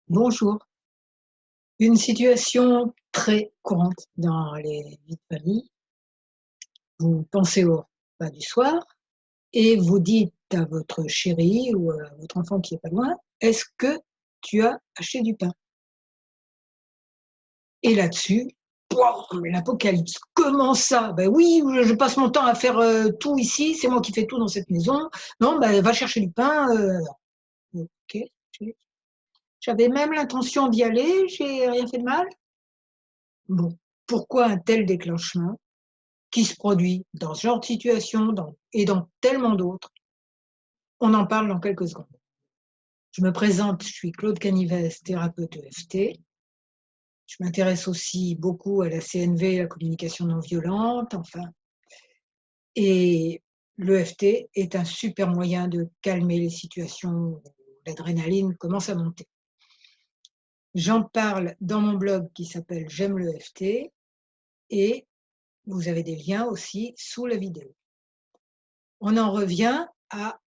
Bonjour. Une situation très courante dans les vies de famille. Vous pensez au repas du soir et vous dites à votre chéri ou à votre enfant qui est pas loin: «Est-ce que tu as acheté du pain?» Et là-dessus, pouah, l'apocalypse. «Comment ça? Ben oui, je passe mon temps à faire, tout ici, c'est moi qui fais tout dans cette maison. Non, ben va chercher du pain, OK, j'ai j'avais même l'intention d'y aller, j'ai rien fait de mal?» Bon, pourquoi un tel déclenchement? Qui se produit dans ce genre de situation et dans tellement d'autres. On en parle dans quelques secondes. Je me présente, je suis Claude Canivez, thérapeute EFT. Je m'intéresse aussi beaucoup à la CNV, la communication non violente, enfin. Et l'EFT est un super moyen de calmer les situations où l'adrénaline commence à monter. J'en parle dans mon blog qui s'appelle J'aime l'EFT et vous avez des liens aussi sous la vidéo. On en revient à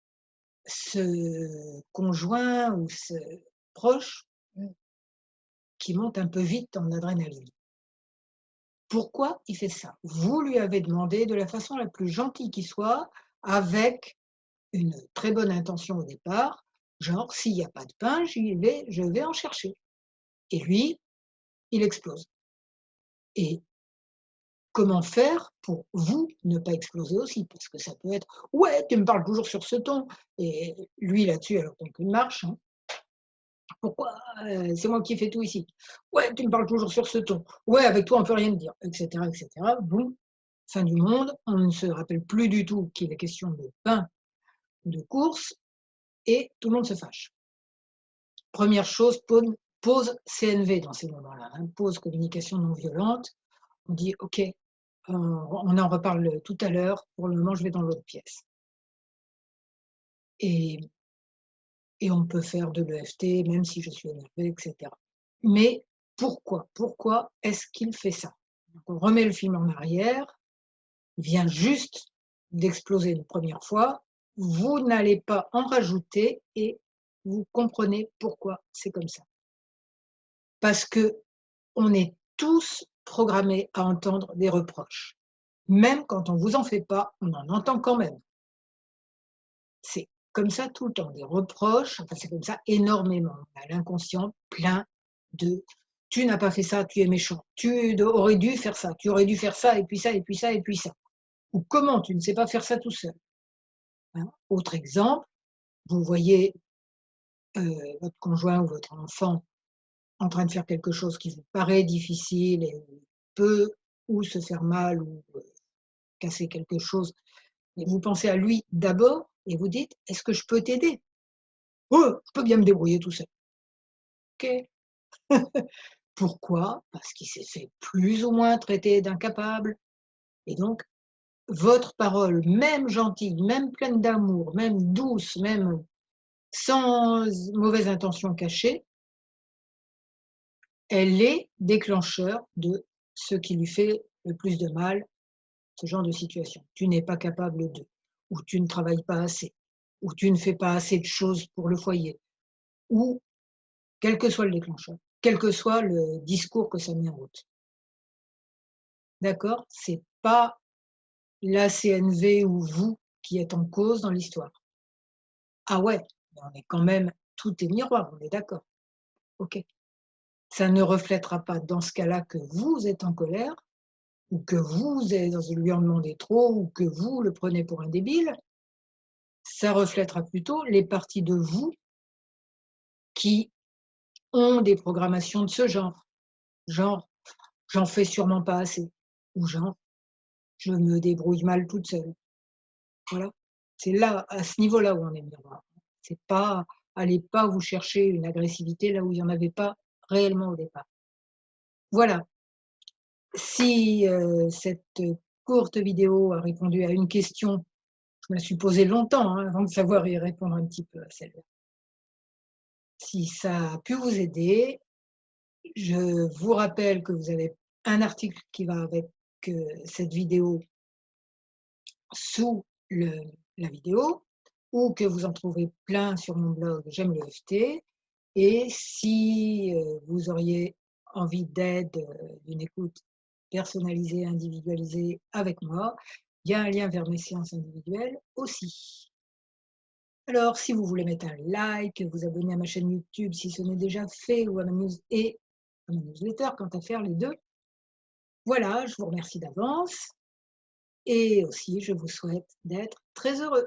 ce conjoint ou ce proche, qui monte un peu vite en adrénaline. Pourquoi il fait ça? Vous lui avez demandé de la façon la plus gentille qui soit, avec une très bonne intention au départ, genre: «S'il y a pas de pain, je vais en chercher» et lui, il explose et comment faire pour vous ne pas exploser aussi? Parce que ça peut être: «Ouais, tu me parles toujours sur ce ton» et lui là-dessus, alors donc il marche, hein. Pourquoi, c'est moi qui fais tout ici? Ouais, tu me parles toujours sur ce ton. Ouais, avec toi, on peut rien te dire, et cetera. Boum, fin du monde, on ne se rappelle plus du tout qu'il est question de pain, de courses et tout le monde se fâche. Première chose, pause CNV dans ces moments-là, hein, pause communication non violente. On dit: «OK, on en reparle tout à l'heure. Pour le moment, je vais dans l'autre pièce» et et on peut faire de l'EFT même si je suis énervée, et cetera. Mais pourquoi? Pourquoi est-ce qu'il fait ça? Donc on remet le film en arrière, il vient juste d'exploser une première fois, vous n'allez pas en rajouter et vous comprenez pourquoi c'est comme ça. Parce qu'on est tous programmés à entendre des reproches. Même quand on vous en fait pas, on en entend quand même. C'est comme ça tout le temps, des reproches, enfin c'est comme ça énormément. On a l'inconscient plein de: «Tu n'as pas fait ça, tu es méchant. Aurais dû faire ça, tu aurais dû faire ça et puis ça et puis ça et puis ça». Ou: «Comment tu ne sais pas faire ça tout seul?» Hein. Autre exemple, vous voyez, votre conjoint ou votre enfant en train de faire quelque chose qui vous paraît difficile et peut ou se faire mal ou, casser quelque chose et vous pensez à lui d'abord et vous dites: «Est-ce que je peux t'aider?» «Oh, je peux bien me débrouiller tout seul». OK. Pourquoi? Parce qu'il s'est fait plus ou moins traiter d'incapable et donc votre parole, même gentille, même pleine d'amour, même douce, même sans mauvaise intention cachée, elle est déclencheur de ce qui lui fait le plus de mal, ce genre de situation. Tu n'es pas capable de, ou tu ne travailles pas assez, ou tu ne fais pas assez de choses pour le foyer, ou quel que soit le déclencheur, quel que soit le discours que ça met en route. D'accord? C'est pas la CNV ou vous qui êtes en cause dans l'histoire. Ah ouais, mais on est quand même tout est miroir, on est d'accord. OK. Ça ne reflètera pas dans ce cas-là que vous êtes en colère ou que vous êtes lui en demandez trop ou que vous le prenez pour un débile. Ça reflètera plutôt les parties de vous qui ont des programmations de ce genre. Genre: «J'en fais sûrement pas assez» ou genre: «Je me débrouille mal toute seule». Voilà. C'est là, à ce niveau-là où on est miroir. C'est pas allez pas vous chercher une agressivité là où il y en avait pas réellement au départ. Voilà. Si, cette courte vidéo a répondu à une question, je me la suis posée longtemps, hein, avant de savoir y répondre un petit peu à celle-là. Si ça a pu vous aider, je vous rappelle que vous avez un article qui va avec, cette vidéo sous la vidéo ou que vous en trouvez plein sur mon blog J'aime le FT et si, vous auriez envie d'aide, d'une écoute personnalisée, individualisée avec moi, il y a un lien vers mes séances individuelles aussi. Alors si vous voulez mettre un like, vous abonner à ma chaîne YouTube si ce n'est déjà fait ou à ma à ma newsletter, quant à faire les 2. Voilà, je vous remercie d'avance et aussi je vous souhaite d'être très heureux.